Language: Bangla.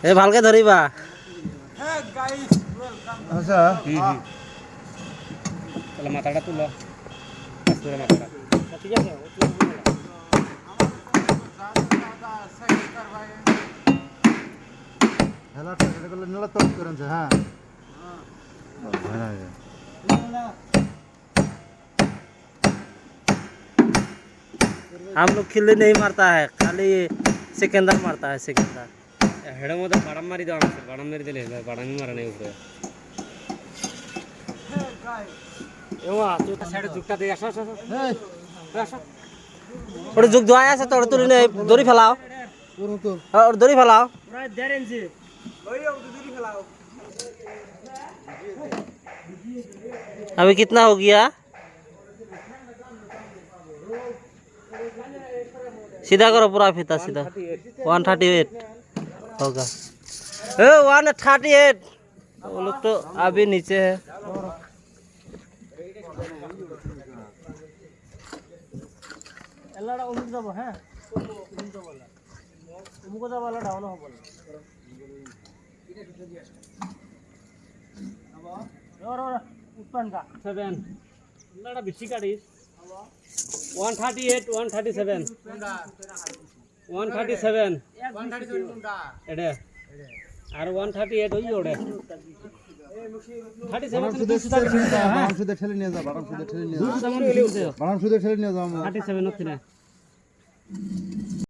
এ ভালকে ধরিবা। আচ্ছা তাহলে মাথাটা তুলো, মাথাটা ঠিক আছে। হেলাটা এটা করলে নেলা তো করেন হ্যাঁ हम लोग खिल्ली नहीं मारता है, खाली सिकंदर मारता है, सिकंदर। হেডের মধ্যে বাড়াম মারি দেওয়া আছে, বাড়াম মেরে দিলে বাড়ামি মারা নেই উপরে। সাইডে যুগটা দিয়ে আসো আসো আসো। ওটা যুগ দোয়া আছে, তোর তুলি নেই, দড়ি ফেলাও, और दড়ি ফেলাও। अभी कितना हो गया? सीधा करो पूरा फीता सीधा। 138 होगा। 138। वो लोग तो अभी नीचे है। বেশি কাটিস 138 137 137 এটা আর 138 ওই ওড়ে 37 বারাম সুদে ঠেলে নিয়ে যা বারাম সুদে ঠেলে নিয়ে যা 37 হচ্ছে না।